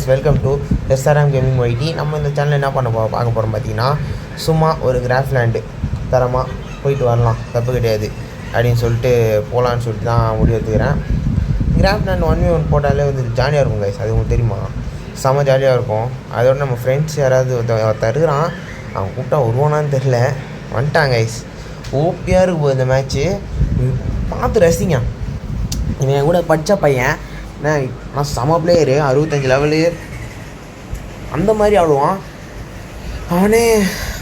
Welcome to SRM gaming YT. நம்ம இந்த channel என்ன பார்க்க போகிறோம் பார்த்தீங்கன்னா, சும்மா ஒரு கிராஃப்லேண்டு தரமாக போயிட்டு வரலாம், தப்பு கிடையாது அப்படின்னு சொல்லிட்டு போகலான்னு சொல்லிட்டு தான் முடிவு எடுத்துக்கிறேன். கிராஃப்லேண்ட் 1v1 போட்டாலே வந்து ஜாலியாக இருக்கும் கைஸ், அது உங்களுக்கு தெரியுமா? செம்ம ஜாலியாக இருக்கும். அதோட நம்ம ஃப்ரெண்ட்ஸ் யாராவது தருகிறான், அவன் கூப்பிட்டா வருவானான்னு தெரில, வந்துட்டான் கைஸ். ஓப்பியாக இருக்கும் இந்த மேட்ச்சு, பார்த்து ரசிங்க. இவன் கூட படித்த பையன், நான் செம பிளேயரு, 65 லெவலு அந்த மாதிரி ஆடுவான். அவனே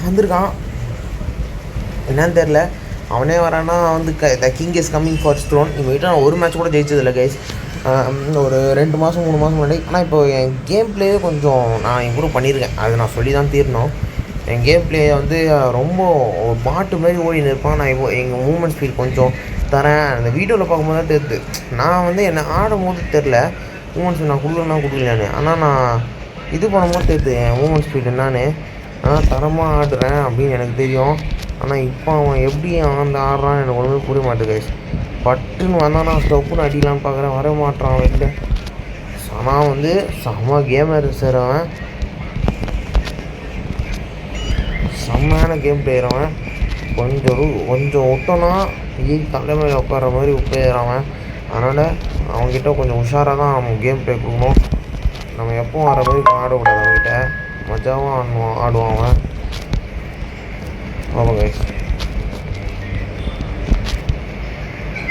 வந்திருக்கான், என்னன்னு தெரில. அவனே வரான்னா வந்து the king is coming for throne. இவங்ககிட்ட நான் ஒரு மேட்ச் கூட ஜெயிச்சதில்லை கைஸ், ஒரு 2 மாதம் 3 மாதம் முன்னாடி. ஆனால் இப்போ என் கேம் பிளேயே கொஞ்சம் நான் இம்ப்ரூவ் பண்ணியிருக்கேன், அது நான் சொல்லி தான் தீரணும். என் கேம் பிளேயை வந்து ரொம்ப ஒரு பாட்டு மாதிரி ஓடின்னு இருப்பான். நான் இப்போ எங்கள் மூமெண்ட் ஸ்பீட் கொஞ்சம் தரேன். அந்த வீடியோவில் பார்க்கும்போது தான் தெரியுது, நான் வந்து என்னை ஆடும் போது தெரில மூமெண்ட் நான் கொடுக்கலான்னு. ஆனால் நான் இது பண்ணும்போது தெரியுது என் மூமெண்ட் ஸ்பீட் என்னான்னு. ஆனால் தரமாக ஆடுறேன் அப்படின்னு எனக்கு தெரியும். ஆனால் இப்போ அவன் எப்படி ஆடுறான்னு எனக்கு ஒன்றுமே புரிய மாட்டேங்குது. பட்டுன்னு வந்தால் நான் ஸ்டப்புன்னு அடிக்கலான்னு பார்க்குறேன், வர மாட்டான் வெளில. ஆனால் வந்து செம்ம கேமர் சார், அவன் செம்மையான கேம் பிளேயர். அவன் கொஞ்சம் விட்டோன்னா தலைமையில் உட்கார மாதிரி உட்காரான். அதனால் அவங்ககிட்ட கொஞ்சம் உஷாராக தான் நம்ம கேம் பிளே கொடுக்கணும். நம்ம எப்பவும் வர மாதிரி ஆடக்கூடாது, அவங்ககிட்ட மஜாவும் ஆடுவான் அவன். ஆமாங்க,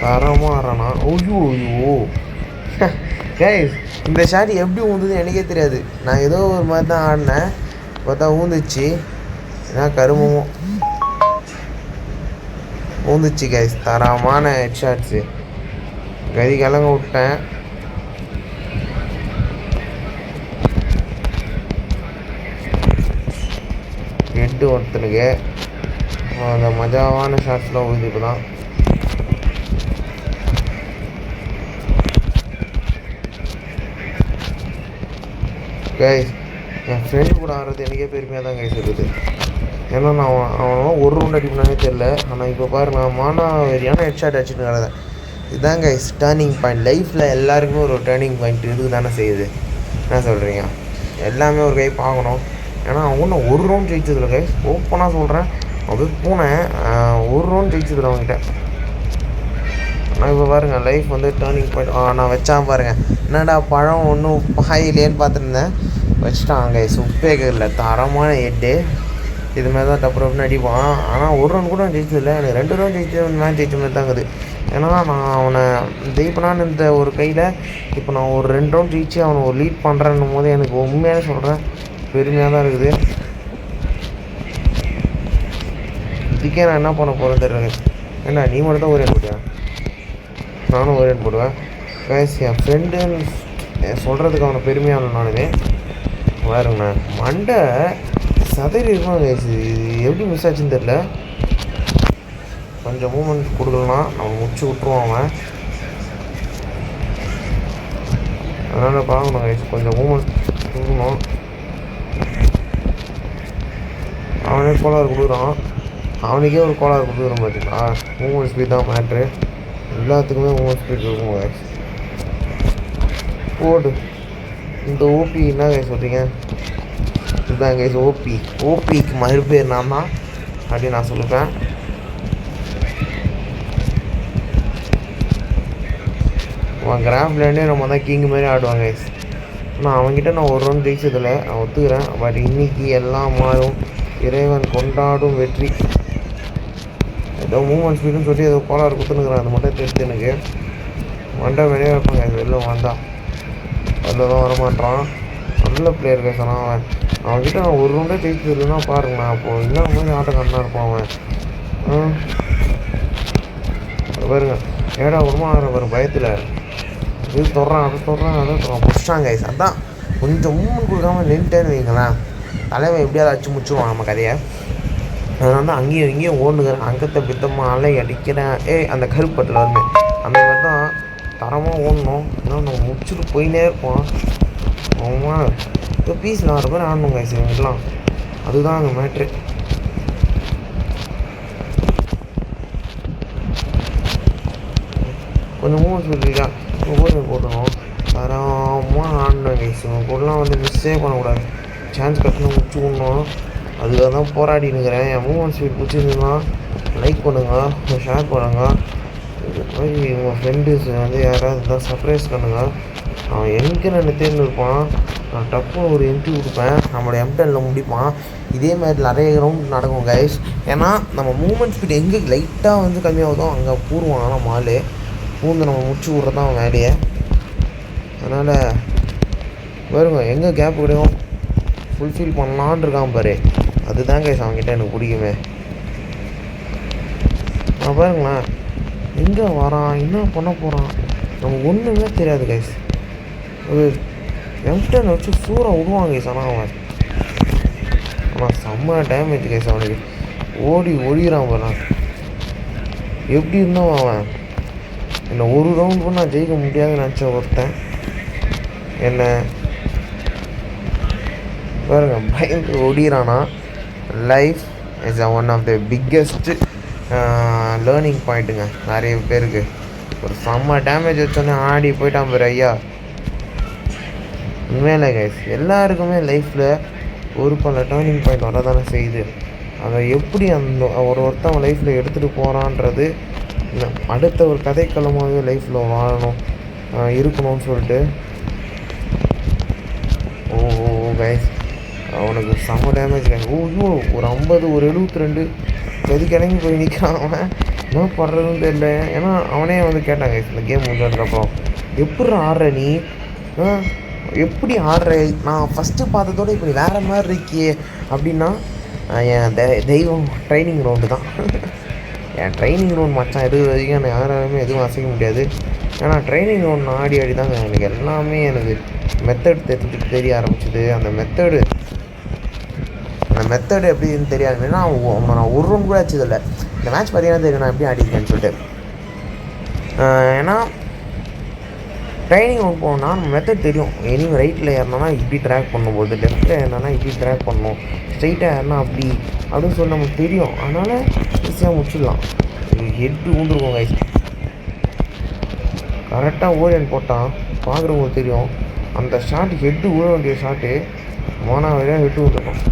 தரமாக ஆடுறானா. ஐயோ கைஸ், இந்த ஷாட் எப்படி ஊந்துது எனக்கே தெரியாது. நான் ஏதோ ஒரு மாதிரி தான் ஆடினேன், பார்த்தா ஊந்துச்சு. ஏன்னா கருமமும் ஊந்துச்சு கைஸ். தரமான ஹெட் ஷாட்ஸு, கதி கலங்க விட்டேன். ஹெட்டு ஒருத்தனுக்கு அந்த மஜாவான ஷாட்ஸ்லாம் ஊது. இப்போ தான் கைஸ், என் ஃப்ரெண்டு கூட ஆடுறது எனக்கே பெருமையாக தான் கைஸ் இருக்குது. ஏன்னா நான் அவன் ஒரு ரவுண்ட் அடிப்பனாலே தெரில. ஆனால் இப்போ பாரு, நான் மானாவரியான ஹெட் ஷாட் அடிச்சுட்டு கிடந்தேன். இதுதான் கைஸ் டேர்னிங் பாயிண்ட். லைஃப்பில் எல்லாருக்குமே ஒரு டேர்னிங் பாயிண்ட் இதுக்கு தானே செய்யுது. என்ன சொல்கிறீங்க? எல்லாமே ஒரு கை பார்க்கணும். ஏன்னா அவங்க ஒரு ரவுண்ட் ஜெயிச்சதில்லை கைஸ், ஓப்பனாக சொல்கிறேன். அப்படியே போனேன், ஒரு ரவுண்ட் ஜெயிச்சதில்லை அவங்ககிட்ட. ஆனால் இப்போ பாருங்கள், லைஃப் வந்து டேர்னிங் பாயிண்ட். நான் வச்சான் பாருங்கள், என்னடா பழம் ஒன்றும் பாயிலேன்னு பார்த்துருந்தேன், வச்சுட்டான் கைஸ். உப்பே இல்லை, தரமான ஹெட்டு. இது மாதிரி தான் டப்புன்னு அடிப்பான். ஆனால் ஒரு ரவுண்ட் கூட ஜெயிச்சதில்லை, எனக்கு 2 ரவுண்ட் ஜெயிச்ச மேட்ச் ஜெயிச்ச மாதிரி தாங்குது. ஏன்னா நான் அவனை ஜெயிப்பனான்னு இந்த ஒரு கையில் இப்போ நான் ஒரு 2 ரவுண்ட் ஜெயிச்சு அவனை ஒரு லீட் பண்ணுறேன்னும் போது எனக்கு உண்மையாக சொல்கிறேன், பெருமையாக தான் இருக்குது. இதுக்கே நான் என்ன பண்ண போகிறேன்னு தெரியல. ஏன்னா நீ மட்டும் தான் ஒரே போடுவேன், நானும் ஒரே போடுவேன் கைஸ். என் ஃப்ரெண்டுன்னு சொல்கிறதுக்கு அவனை பெருமையான நானுமே பாருங்கண்ணா, மண்டை சதறி இருக்கும் கைஸ். இது எப்படி மிஸ் ஆச்சுன்னு தெரில. கொஞ்சம் மூமெண்ட் கொடுக்கலாம், அவன் முடிச்சு விட்ருவான் அவன். அதனால் பார்க்கணும் கைஸ், கொஞ்சம் மூமெண்ட் கொடுக்கணும். அவனே கோளாறு கொடுக்குறான், அவனுக்கே ஒரு கோளாறு கொடுக்குறான் பார்த்தீங்களா. மூமெண்ட் ஸ்பீட் தான் மேட்ரு, எல்லாத்துக்குமே மூமெண்ட் ஸ்பீட் இருக்கும் கைஸ். போடு இந்த ஓபி என்ன கைஸ் சொல்கிறீங்க? இதுதான் கைஸ் ஓபிக்கு மறுபேர் நான் தான் அப்படின்னு நான் சொல்லுவேன். அவன் கிராஃப்லேண்டே நம்ம தான் கிங் மாதிரி ஆடுவாங்க கைஸ். ஆனால் அவங்ககிட்ட நான் ஒரு ரவுண்ட் ஜெயிச்சதில்லை, நான் ஒத்துக்கிறேன். பட் இன்னைக்கு எல்லாம் மாறும், இறைவன் கொண்டாடும் வெற்றி. ஏதோ மூமெண்ட் ஸ்பீடுன்னு சொல்லி ஏதோ கோளாறு கொடுத்துனுக்குறான், அது மட்டும் தெரிஞ்சு எனக்கு. மண்டை வெளியே வைப்பாங்க வெளில வந்தான், வெளில தான் வரமாட்டான். நல்ல பிளேயர் கைஸ். ஆனால் அவன்கிட்ட நான் ஒரு ரவுண்டே ஜெயிச்சதுன்னா பாருங்கண்ணா, அப்போது இன்னும் மாதிரி ஆட்டக்காரனாக இருப்பான் அவன். பாருங்க, ஏடா வருமா ஒரு பயத்தில் இது தொடுறான், அதை முடிச்சிட்டாங்க கைஸ். அதான் கொஞ்சம் மூமெண்ட் கொடுக்காம நின்ட்டேன்னு வைங்களேன், தலைவன் எப்படியாவது அடிச்சு முடிச்சுடுவான் நம்ம கதையை. அதனால தான் அங்கேயும் இங்கேயும் ஓடுனுக்கிறேன், அங்கத்தை பித்தமாக அலை அடிக்கிறேன். அந்த கருப்பட்டில் வந்து அந்த மாதிரி தான் தரமாக ஓடணும். ஏன்னா நம்ம முடிச்சுட்டு போயினே இருப்போம். அவன் இப்போ பீஸில் 6 பேர் ஆடணும் கைஸ் இவங்கெல்லாம், அதுதான் அங்கே மேட்ரு. கொஞ்சம் மூமெண்ட் சொல்லியா ஓவர் போட்டணும். தரமாக ஆடணும் கைஸ். இவங்க கூடலாம் வந்து மிஸ்ஸே பண்ணக்கூடாது. சான்ஸ் கட்டணும் முடிச்சு விடணும். அதுக்காக தான் போராடினுக்கிறேன். என் மூமெண்ட் ஸ்பீட் பிடிச்சிருந்தீங்கன்னா லைக் பண்ணுங்கள், ஷேர் பண்ணுங்கள். இது மாதிரி உங்கள் ஃப்ரெண்ட்ஸ் வந்து யாராவது இருந்தால் சர்ப்ரைஸ் பண்ணுங்கள். அவன் எங்கே நான் தேர்ந்தெடுப்பான், நான் டப்புன்னு ஒரு என்ட்ரி கொடுப்பேன், நம்மளோட M10ல் முடிப்பான். இதே மாதிரி நிறைய ரவுண்ட் நடக்கும் கைஸ். ஏன்னா நம்ம மூமெண்ட் ஸ்பீட் எங்கே லைட்டாக வந்து கம்மியாகுதோ அங்கே பூர்வான் நம்ம ஆள் பூந்து நம்ம முடிச்சு விட்றது தான் வேலையை. அதனால் வருங்க எங்கே கேப் கிடைக்கும் ஃபுல்ஃபில் பண்ணலான் இருக்கான் பாரு. அதுதான் கைஸ் அவங்ககிட்ட எனக்கு பிடிக்குமே. நான் பாருங்களேன் எங்கே வரான், என்ன பண்ண போகிறான், நமக்கு ஒன்றுமே தெரியாது கைஸ். ஒரு M10 வச்சு சூறாக விடுவான் கைஸ். ஆனால் செம்ம டேமேஜ் கைஸ். அவனுக்கு ஒழிகிறான் பாரு. எப்படி இருந்தோம் அவன் என்னை ஒரு ரவுண்ட் கூட நான் ஜெயிக்க முடியாதுன்னு நினச்ச ஒருத்தன் என்ன பாருங்க பயந்து ஒடிகிறானா. Life is one of the biggest learning பாயிண்ட்டுங்க நிறைய பேருக்கு. ஒரு செம்ம டேமேஜ் வச்சோன்னே ஆடி போயிட்டான் பாரு ஐயா. உண்மையில கைஸ் எல்லாருக்குமே லைஃப்பில் ஒரு பல டேர்னிங் பாயிண்ட் வர தானே செய்யுது. அதை எப்படி அந்த ஒருத்தன் லைஃப்பில் எடுத்துகிட்டு போகிறான்றது அடுத்த ஒரு கதைக்களமாகவே லைஃப்பில் வாழணும் இருக்கணும்னு சொல்லிட்டு. ஓ கைஸ் அவனுக்கு செம்ம டேமேஜ் கைஸ். ஐயோ ஒரு 50 ஒரு 72 கதி கிளம்பி போய் நிற்கிறான். அவன் என்ன பண்ணுறதுன்னு தெரியல. ஏன்னா அவனே வந்து கேட்டாங்க கைஸ் இந்த கேம் முடிஞ்சதுக்கப்புறம் எப்படி ஆடுற நீ, எப்படி ஆடுற, நான் ஃபஸ்ட்டு பார்த்ததோடு இப்போ நீ வேறு மாதிரி இருக்கியே அப்படின்னா என் தெய்வம் ட்ரைனிங் ரவுண்டு தான். என் ட்ரைனிங் ரவுண்ட் மச்சான் எது வரைக்கும் எனக்கு யாராலுமே எதுவும் அசைக்க முடியாது. ஏன்னா ட்ரைனிங் ரவுண்ட் ஆடி தாங்க எனக்கு எல்லாமே எனக்கு மெத்தட் தெரிய ஆரம்பிச்சிது. அந்த மெத்தடு எப்படின்னு தெரியாதுன்னா அவனை நான் ஒரு ரவுண்ட் கூட வச்சதில்லை. இந்த மேட்ச் பார்த்தீங்கன்னா தெரியும் நான் எப்படி ஆடிருக்கேன்னு சொல்லிட்டு. ஏன்னா ட்ரைனிங் ரவுண்ட் போகணுன்னா நம்ம மெத்தட் தெரியும். இனிமேல் ரைட்டில் ஏறினா இப்படி ட்ராக் பண்ணும்போது, லெஃப்ட்டில் ஏறினா இப்படி ட்ராக் பண்ணணும், ஸ்ட்ரைட்டாக ஏறினா அப்படின்னு சொல்லி நமக்கு தெரியும். அதனால் ஈஸியாக முடிச்சிடலாம். ஹெட்டு ஊந்துருக்கோம் கைஸ். கரெக்டாக ஓரியன் போட்டான் பார்க்குறவங்களுக்கு தெரியும். அந்த ஷாட்டு ஹெட்டு ஊழ வேண்டிய ஷாட்டு வழியாக ஹெட்டு ஊந்துருக்கோம்.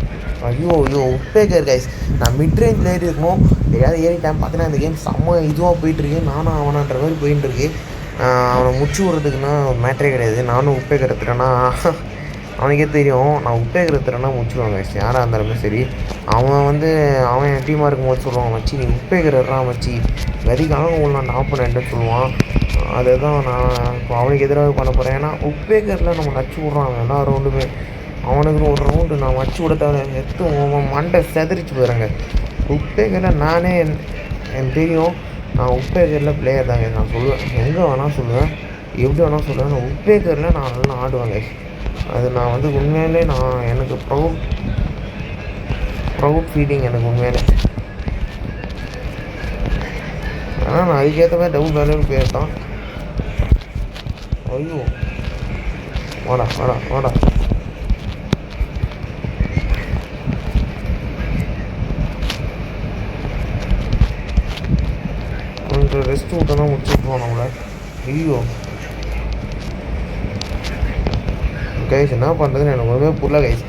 ஐயோ உப்பேக்கர் கைஸ். நான் மிட் ரேஞ்சில் ஏறி இருக்கணும், எதாவது ஏறிட்டேன். பார்த்தீங்கன்னா இந்த கேம் செம்ம இதுவாக போயிட்டுருக்கு. நானும் அவனான்ற மாதிரி போயிட்டுருக்கு. அவனை முடிச்சு விட்றதுக்குன்னா மேட்டரே கிடையாது. நானும் உப்பேக்கர் எடுத்துட்டேன்னா அவனுக்கே தெரியும். நான் உப்பேக்கர் எடுத்துட்டேன்னா முடிச்சுடுவாங்க கைஸ் யாராக இருந்தாலுமே சரி. அவன் என் டீமாக இருக்கும்போது சொல்லுவான் மச்சி நீ உப்பேக்கர் எடுறான் மச்சி கதிக்காக உங்களை நான் ஆப்போனன்ட்டுன்னு சொல்லுவான். அதை தான் நான் இப்போ அவனுக்கு எதிராக பண்ண போகிறேன். ஏன்னா உப்பேக்கரில் நம்ம நச்சு விட்றான் எல்லா ரவுண்டுமே. அவனுக்கு ஒரு ரவுண்டு நான் வச்சு விட எடுத்து மண்டை செதறிச்சு போயிடுறேங்க. உப்பேக்கரில் நானே எனக்கு தெரியும் நான் உப்பேக்கரில் பிளேயர் தாங்க. நான் சொல்லுவேன் எங்கே வேணால் சொல்லுவேன், எப்படி வேணால் சொல்லுவேன். நான் உப்பேக்கரில் நான் நல்லா ஆடுவாங்க. அது நான் உண்மையிலே நான் எனக்கு ப்ரௌட் ஃபீலிங் எனக்கு உண்மையிலே. ஆனால் நான் அதுக்கேற்ற மாதிரி டவுன் வேலையில் போயிருந்தான். ஐயோ வாடா கொஞ்சம் ரெஸ்ட் விட்டோன்னா முடிச்சுருப்போம் நம்மளை. ஐயோ கைஸ் என்ன பண்ணுறதுன்னு எனக்கு ஒன்றுமே புரியல கைஸ்.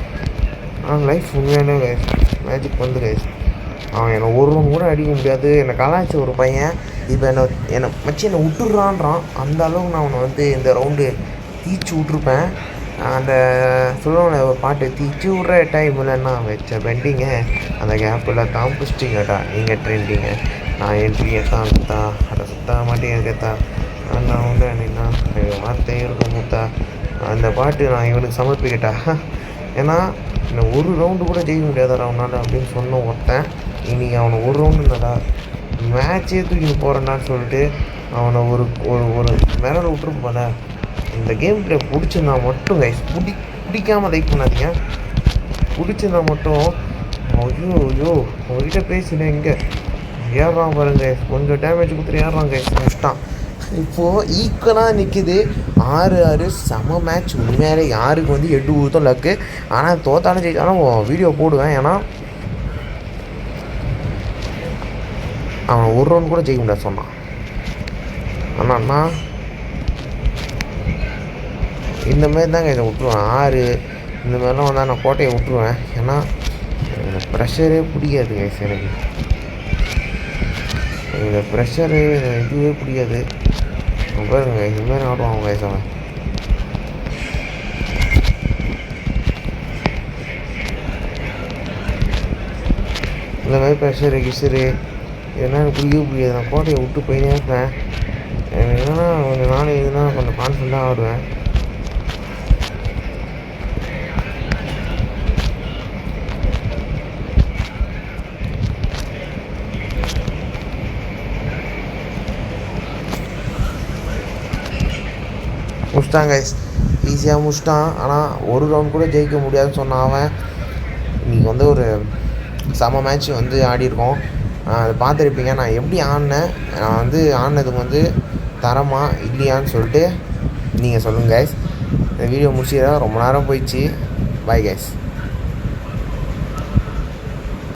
ஆனால் லைஃப் உண்மையானே கைஸ் மேஜிக் வந்து கைஸ். அவன் என்னை ஒரு ரூம் கூட அடிக்க முடியாது. என்னை கலாய்ச்சி ஒரு பையன் இப்போ என்னை வச்சு என்னை விட்டுறான்றான். அந்த அளவுக்கு நான் அவனை இந்த ரவுண்டு தீச்சு விட்ருப்பேன். அந்த சொல்லுவாங்க ஒரு பாட்டு, தீச்சு விட்ற டைமில் நான் வச்ச பெண்டிங்க அந்த கேப்பில் தான் புஷ்டிங்கட்டா நீங்கள் ட்ரெண்டிங்க நான் என்ட்ரியை தான்த்தா அதை சுத்தா மாட்டேன் இருக்கத்தா நான் என்னன்னா வார்த்தை இருக்கும் முத்தா. அந்த பாட்டு நான் இவனுக்கு சமர்ப்பிக்கட்டா. ஏன்னா என்னை ஒரு ரவுண்டு கூட ஜெயிக்க முடியாதா அவனால் அப்படின்னு சொன்ன ஒருத்தன் இன்றைக்கி அவனை ஒரு ரவுண்டு இல்லைடா மேட்சே தூக்கிட்டு போகிறேன்னான்னு சொல்லிட்டு அவனை ஒரு ஒரு மிரல் விட்டுருப்பான. இந்த கேம் பிளே பிடிச்சிருந்தா மட்டும் கைஸ் பிடிக்காமல் லைக் பண்ணாதீங்க. பிடிச்சிருந்தா மட்டும் ஐயோ உங்ககிட்ட பேசினேன் இங்கே ஏறுறான் பாருங்க. கொஞ்சம் டேமேஜ் கொடுத்துட்டு ஏறுறான் கைஸ் முடிச்சிட்டான். இப்போது ஈக்குவலாக நிற்கிது 6-6 செம மேட்ச். உண்மையாலே யாருக்கு 8 ஊத்தம் லக்கு. ஆனால் தோத்தாலும் ஜெயித்தாலும் வீடியோ போடுவேன். ஏன்னா அவன் ஒரு ரவுண்ட் கூட ஜெயிக்க முடியாது சொன்னான். ஆனால் இந்த மாதிரி தாங்க இதை விட்ருவேன். 6 இந்த மாதிரிலாம் வந்தால் நான் கோட்டையை விட்ருவேன். ஏன்னா இந்த ப்ரெஷரே பிடிக்காது கைஸ் எனக்கு. இந்த ப்ரெஷரு இதுவே பிடிக்காது. பாருங்க இதுமாதிரி ஆடுவாங்க கைஸ் அவன். இந்த மாதிரி ப்ரெஷரு கிஷரு இதெல்லாம் எனக்கு பிடிக்கவே பிடிக்காது. நான் கோட்டையை விட்டு போயினே இருப்பேன். எனக்கு என்னென்னா கொஞ்சம் நாள் இதுனா கொஞ்சம் கான்ஃபிடண்ட்டாக ஆடுவேன். முடிச்சிட்டான் கைஸ், ஈஸியாக முடிச்சிட்டான். ஆனால் ஒரு ரவுண்ட் கூட ஜெயிக்க முடியாதுன்னு சொன்னான் அவன். இன்றைக்கி வந்து ஒரு செம மேட்ச் வந்து ஆடிருக்கோம். அதை பார்த்துருப்பீங்க. நான் எப்படி ஆடினேன், நான் வந்து ஆடினதுக்கு வந்து தரமா இல்லையான்னு சொல்லிட்டு நீங்கள் சொல்லுங்கள் கைஸ். இந்த வீடியோ முடிச்சிடா, ரொம்ப நேரம் போயிடுச்சு. Bye guys.